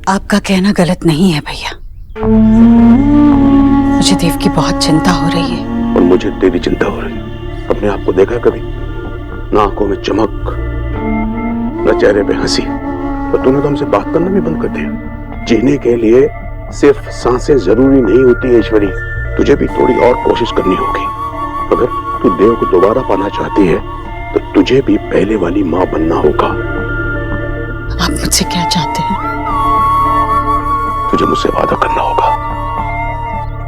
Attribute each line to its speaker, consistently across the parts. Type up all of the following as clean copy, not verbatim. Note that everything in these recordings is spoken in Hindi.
Speaker 1: आपका कहना गलत नहीं है भैया। मुझे देव की बहुत चिंता हो रही है।
Speaker 2: और मुझे तेरी चिंता हो रही है। अपने आप को देखा कभी? ना आंखों में चमक, न चेहरे पे हंसी। और तूने तो हमसे बात करना भी बंद कर दिया। जीने के लिए सिर्फ सांसें जरूरी नहीं होती ईश्वरी, तुझे भी थोड़ी और कोशिश करनी होगी। अगर तू देव को दोबारा पाना चाहती है तो तुझे भी पहले वाली माँ बनना होगा।
Speaker 1: आप मुझसे क्या चाहते हैं?
Speaker 2: तुझे मुझसे वादा करना होगा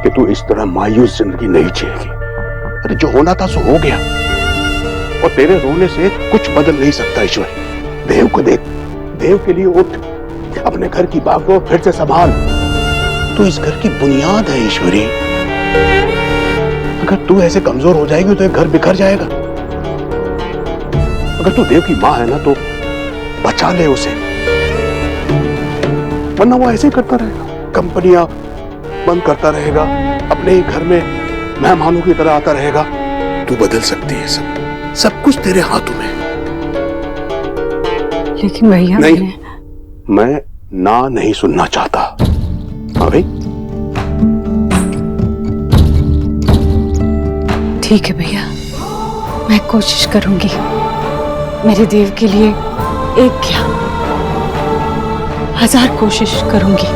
Speaker 2: कि तू इस तरह मायूस जिंदगी नहीं जिएगी। अरे जो होना था सो हो गया, और तेरे रोने से कुछ बदल नहीं सकता ईश्वरी। देव को देख, देव के लिए उठ, अपने घर की भागदौड़ फिर से संभाल। तू इस घर की बुनियाद है ईश्वरी। अगर तू ऐसे कमजोर हो जाएगी तो ये घर बिखर जाएगा। अगर तू देव की माँ है ना तो बचा ले उसे, वरना वो ऐसे ही करता रहेगा। कंपनियां बंद करता रहेगा, अपने ही घर में मेहमानों की तरह आता रहेगा। तू बदल सकती है, सब कुछ तेरे हाथों में।
Speaker 1: लेकिन भैया
Speaker 2: नहीं, मैं ना नहीं सुनना चाहता। हाँ भाई,
Speaker 1: ठीक है भैया, मैं कोशिश करूंगी। मेरे देव के लिए एक क्या 1000 कोशिश करूंगी।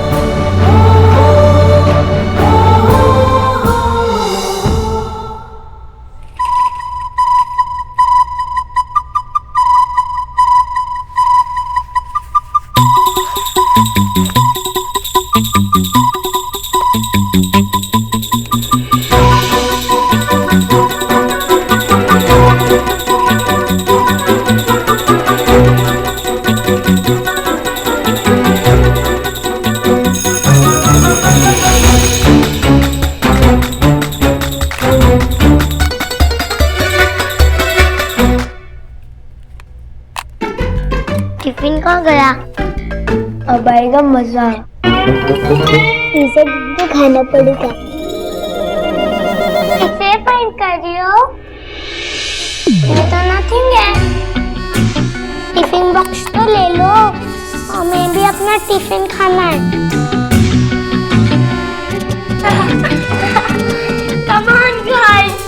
Speaker 3: टिफिन कहाँ गया? अब आएगा मजा। इसे तो खाना पड़ेगा। इसे फाइंड कर रही हो? ये तो नथिंग है। टिफिन बॉक्स तो ले लो, हमें भी अपना टिफिन खाना है। Come on guys!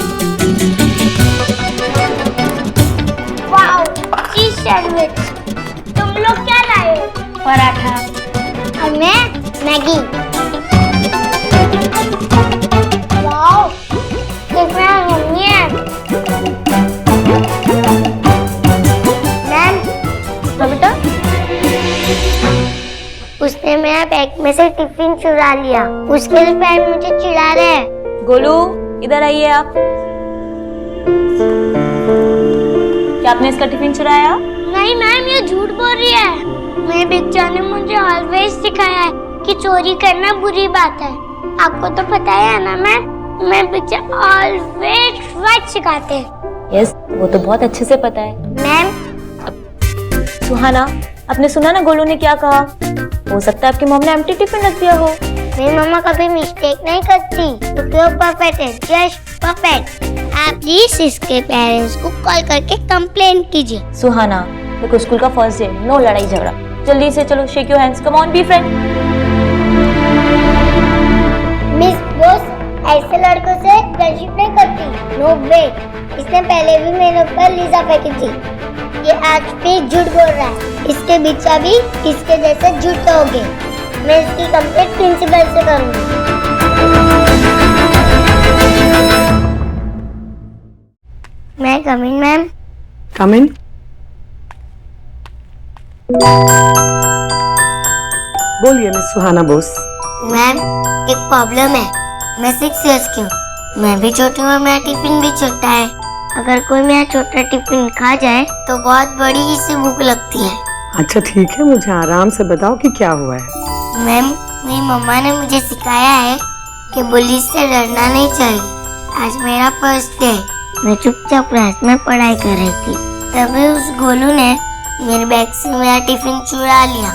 Speaker 3: Wow, cheese sandwich. तुम लोग क्या लाए? पराठा। और मैं मैगी। वाओ, कितना यम्मी है। मैम, बेटा, उसने मेरा बैग में से टिफिन चुरा लिया। उसके लिए मैम मुझे चिढ़ा रहे हैं।
Speaker 4: गोलू, इधर आइए आप। क्या आपने इसका टिफिन चुराया?
Speaker 3: नहीं मैम, ये झूठ बोल रही है। मेरे पिक्चर ने मुझे ऑलवेज सिखाया है कि चोरी करना बुरी बात है। आपको तो पता है ना मैम, मेरे पिक्चर ऑलवेज राइट सिखाते हैं।
Speaker 4: यस, वो तो बहुत अच्छे से पता है।
Speaker 3: मैम,
Speaker 4: सुहाना, आपने सुना ना गोलू ने क्या कहा? हो सकता है आपकी मम्मी ने एम्प्टी टिफिन रख दिया हो।
Speaker 3: मेरी मम्मा कभी मिस्टेक नहीं करती, तो क्यों परफेक्ट है, जस्ट परफेक्ट। आप प्लीज इसके पेरेंट्स को कॉल करके कंप्लेन कीजिए।
Speaker 4: सुहाना, देखो स्कूल का फर्स्ट डे, नो लड़ाई झगड़ा। जल्दी से चलो, shake your hands, come on be friend.
Speaker 3: Miss boss ऐसे लड़कों से फ्रेंडशिप नहीं करती। नो वे, इसने पहले भी मेरे ऊपर लीजा फेंकी थी। ये आज भी झूठ बोल रहा है। इसके बिच्चा भी इसके जैसे झूठ होंगे। मैं इसकी कंप्लेंट प्रिंसिपल से करूंगी। मैं कम इन मैम।
Speaker 1: कम इन। बोलिए मिस सुहाना बोस।
Speaker 3: मैम, एक प्रॉब्लम है। मैं 6 इयर्स की हूँ। मैं भी छोटी हूँ और मेरा टिफिन भी छोटा है। अगर कोई मेरा छोटा टिफिन खा जाए तो बहुत बड़ी सी भूख लगती है।
Speaker 1: अच्छा ठीक है, मुझे आराम से बताओ कि क्या हुआ है।
Speaker 3: मैम, मेरी मम्मा ने मुझे सिखाया है कि पुलिस से डरना नहीं चाहिए। आज मेरा फर्स्ट डे। मैं चुपचाप क्लास में पढ़ाई कर रही थी, तभी उस गोलू ने मेरे बैग से मेरा टिफिन चुरा लिया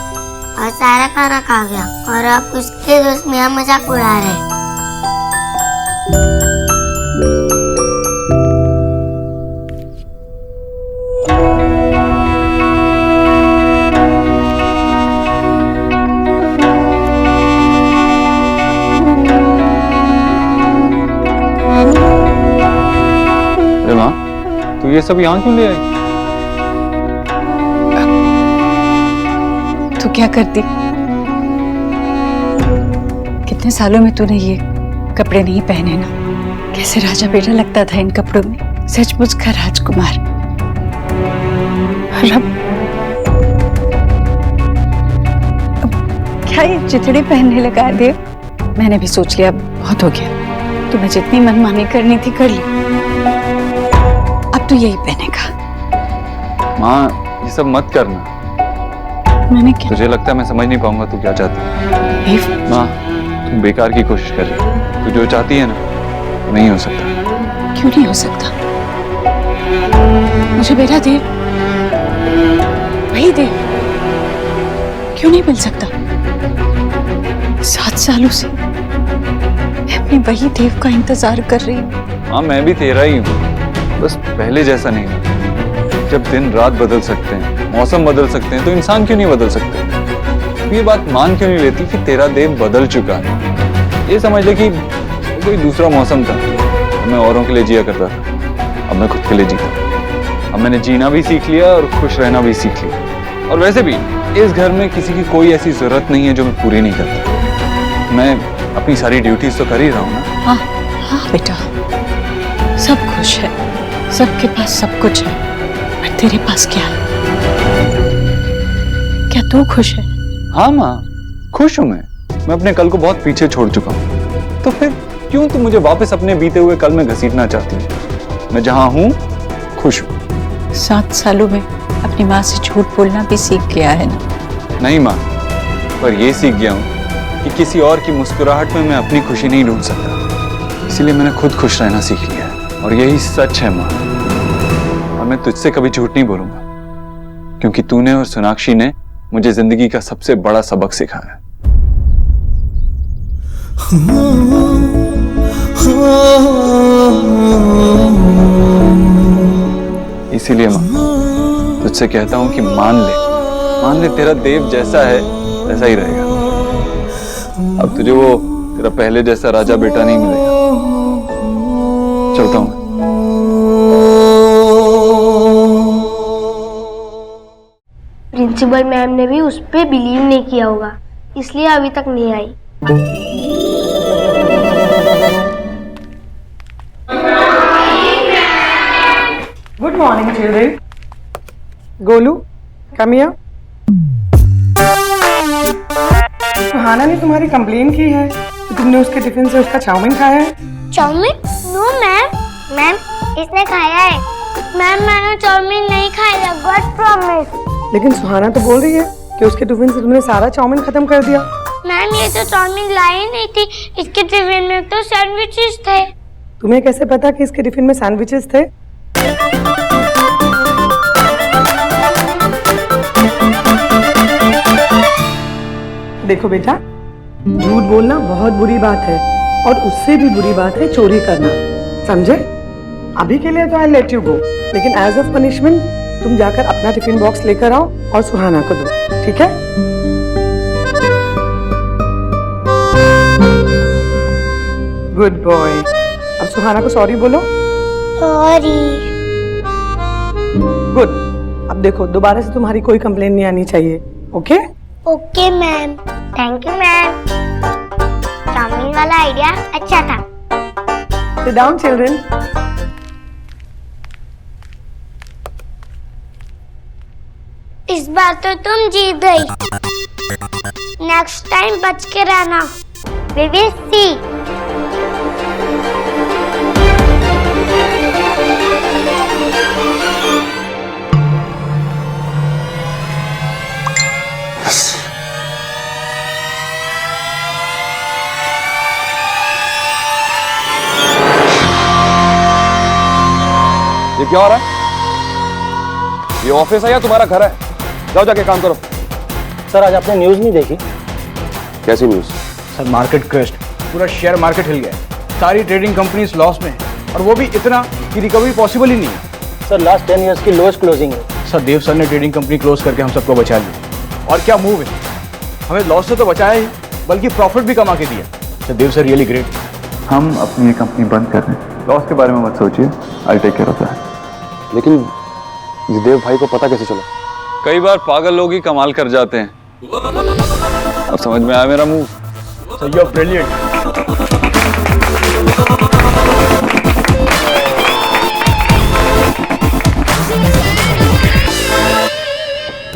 Speaker 3: और सारा खाना खा गया। और अब उसके दोस्त मेरा मजाक उड़ा रहे हैं।
Speaker 5: तू ये सब यहाँ क्यों ले आई?
Speaker 1: तो क्या करती? कितने सालों में तूने ये कपड़े नहीं पहने ना। कैसे राजा बेटा लगता था इन कपड़ों में, सचमुच का राजकुमार। और अब क्या ये चिथड़े पहनने लगा है देव? मैंने भी सोच लिया बहुत हो गया, तुम्हें जितनी मनमानी करनी थी कर ली, अब तो यही पहनेगा।
Speaker 5: माँ ये सब मत करना।
Speaker 1: मैंने क्या?
Speaker 5: तुझे लगता है मैं समझ नहीं पाऊंगा तू क्या चाहती है?
Speaker 1: देव,
Speaker 5: माँ तुम बेकार की कोशिश कर रही है। तू जो चाहती है ना नहीं हो सकता।
Speaker 1: क्यों नहीं हो सकता? मुझे मेरा देव वही देव क्यों नहीं मिल सकता? 7 सालों से मैं अपने वही देव का इंतजार कर रही हूँ।
Speaker 5: हाँ मैं भी तेरा ही हूँ, बस पहले जैसा नहीं है। जब दिन रात बदल सकते हैं, मौसम बदल सकते हैं, तो इंसान क्यों नहीं बदल सकते? ये बात मान क्यों नहीं लेती कि तेरा देव बदल चुका है? ये समझ ले कि कोई दूसरा मौसम था, मैं औरों के लिए जिया करता था, अब मैं खुद के लिए जीता। अब मैंने जीना भी सीख लिया और खुश रहना भी सीख लिया। और वैसे भी इस घर में किसी की कोई ऐसी जरूरत नहीं है जो मैं पूरी नहीं करता। मैं अपनी सारी ड्यूटीज तो कर ही रहा हूँ ना।
Speaker 1: हाँ हाँ बेटा, सब खुश है, सबके पास सब कुछ है, पर तेरे पास क्या है? क्या तू खुश है?
Speaker 5: हाँ माँ खुश हूँ मैं अपने कल को बहुत पीछे छोड़ चुका हूँ। तो फिर क्यों तू मुझे वापस अपने बीते हुए कल में घसीटना चाहती है? मैं जहाँ हूँ खुश हूँ।
Speaker 1: 7 सालों में अपनी माँ से झूठ बोलना भी सीख गया है ना?
Speaker 5: नहीं माँ, पर ये सीख गया हूँ कि किसी और की मुस्कुराहट में मैं अपनी खुशी नहीं ढूंढ सकता। इसीलिए मैंने खुद खुश रहना सीख लिया है, और यही सच है माँ। और मैं तुझसे कभी झूठ नहीं बोलूंगा, क्योंकि तूने और सोनाक्षी ने मुझे जिंदगी का सबसे बड़ा सबक सिखाया। इसीलिए माँ तुझसे कहता हूँ कि मान ले तेरा देव जैसा है वैसा ही रहेगा। अब तुझे वो तेरा पहले जैसा राजा बेटा नहीं मिलेगा। चलता हूँ।
Speaker 3: प्रिंसिपल मैम ने भी उस पर बिलीव नहीं किया होगा, इसलिए अभी तक नहीं आई।
Speaker 6: Good morning, children. Golu, come here. सुहाना ने तुम्हारी कंप्लेन की है कि तुमने उसके टिफिन से उसका चाउमीन खाया है।
Speaker 3: चाउमीन? नो मैम, मैम इसने खाया है। मैम मैंने चाउमीन नहीं खाया, गॉड प्रॉमिस।
Speaker 6: लेकिन सुहाना तो बोल रही है कि उसके टिफिन से तुमने सारा चाउमीन खत्म कर दिया।
Speaker 3: मैम ये तो चाउमीन लाई नहीं थी, इसके टिफिन में तो सैंडविचेस थे।
Speaker 6: तुम्हें कैसे पता कि इसके टिफिन में सैंडविचेस थे? देखो बेटा, झूठ बोलना बहुत बुरी बात है, और उससे भी बुरी बात है चोरी करना, समझे? अभी के लिए तो आई लेट यू गो, लेकिन एज ऑफ पनिशमेंट तुम जाकर अपना टिफिन बॉक्स लेकर आओ और सुहाना को दो, ठीक है? Good boy. अब सुहाना को सॉरी बोलो।
Speaker 3: सॉरी।
Speaker 6: गुड। अब देखो, दोबारा से तुम्हारी कोई कंप्लेन नहीं आनी चाहिए, okay?
Speaker 3: Okay ma'am, thank you ma'am. Chow mein वाला आइडिया अच्छा था।
Speaker 6: Sit down children.
Speaker 3: इस बार तो तुम जीत गई। नेक्स्ट टाइम बच के रहना। We will see.
Speaker 7: ये क्या हो रहा है? ये ऑफिस है या तुम्हारा घर है? जाओ जाके काम करो।
Speaker 8: सर आज आपने न्यूज़ नहीं देखी?
Speaker 7: कैसी न्यूज़?
Speaker 8: सर मार्केट क्रैश, पूरा शेयर मार्केट हिल गया, सारी ट्रेडिंग कंपनीज लॉस में, और वो भी इतना कि रिकवरी पॉसिबल ही नहीं है। सर लास्ट 10 इयर्स की लोएस्ट क्लोजिंग है।
Speaker 7: सर देव सर ने ट्रेडिंग कंपनी क्लोज करके हम सबको बचा लिया। और क्या मूव है, हमें लॉस से तो बचाया ही बल्कि प्रॉफिट भी कमा के दिया। सर देव सर रियली ग्रेट।
Speaker 5: हम अपनी ये कंपनी बंद कर रहे हैं। लॉस के बारे में मत सोचिए, I take care of that.
Speaker 7: लेकिन ये देव भाई को पता कैसे चला?
Speaker 5: कई बार पागल लोग ही कमाल कर जाते हैं। अब समझ में आया मेरा मूव?
Speaker 8: So you're brilliant.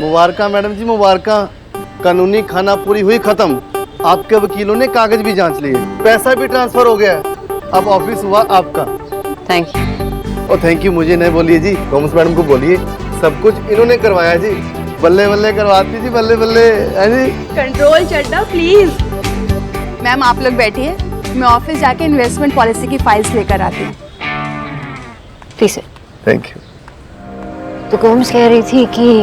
Speaker 9: मुबारका मैडम जी, मुबारका। कानूनी खाना पूरी हुई खत्म। आपके वकीलों ने कागज भी जांच लिए, पैसा भी ट्रांसफर हो गया है। अब ऑफिस हुआ आपका।
Speaker 1: Thank you.
Speaker 9: और थैंक यू मुझे नहीं बोलिए जी, थॉमस मैडम को बोलिए। सब कुछ इन्होंने करवाया जी। बल्ले बल्ले करवाती जी, बल्ले बल्ले है जी।
Speaker 10: Control Chadha please. मैम आप लोग बैठिए, मैं ऑफिस जाके इन्वेस्टमेंट पॉलिसी की फाइल्स लेकर आती हूँ।
Speaker 1: प्लीज।
Speaker 9: Thank you.
Speaker 1: तो गोम्स कह रही थी कि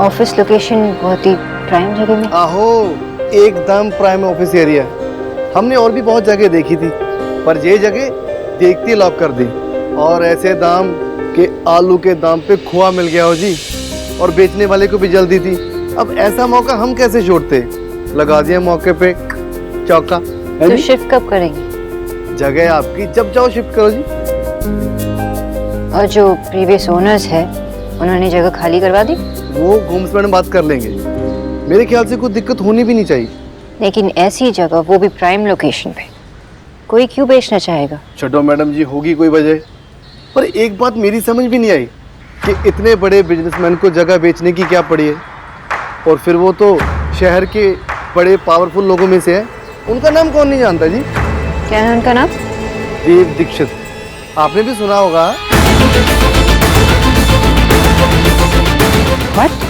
Speaker 1: ऑफिस लोकेशन बहुत ही प्राइम जगह में।
Speaker 9: आहो, एकदम प्राइम ऑफिस एरिया। हमने और भी बहुत जगह देखी थी, पर ये जगह देखती लॉक कर दी। और ऐसे दाम के आलू के दाम पे खोआ मिल गया हो जी, और बेचने वाले को भी जल्दी थी। अब ऐसा मौका हम कैसे छोड़ते? लगा दिया मौके पे चौका।
Speaker 1: तो शिफ्ट कब करेंगे?
Speaker 9: जगह आपकी, जब चाहो शिफ्ट करो जी।
Speaker 1: और जो प्रीवियस ओनर्स है उन्होंने जगह खाली करवा दी?
Speaker 9: वो होम्स मैडम बात कर लेंगे। मेरे ख्याल से कोई दिक्कत होनी भी नहीं चाहिए।
Speaker 1: लेकिन ऐसी जगह, वो भी प्राइम लोकेशन पे, कोई क्यों बेचना चाहेगा?
Speaker 9: छोड़ो मैडम जी, होगी कोई वजह। पर एक बात मेरी समझ भी नहीं आई कि इतने बड़े बिजनेसमैन को जगह बेचने की क्या पड़ी है। और फिर वो तो शहर के बड़े पावरफुल लोगों में से है। उनका नाम कौन नहीं जानता जी?
Speaker 1: क्या है उनका नाम?
Speaker 9: देव दीक्षित। आपने भी सुना होगा।
Speaker 1: What?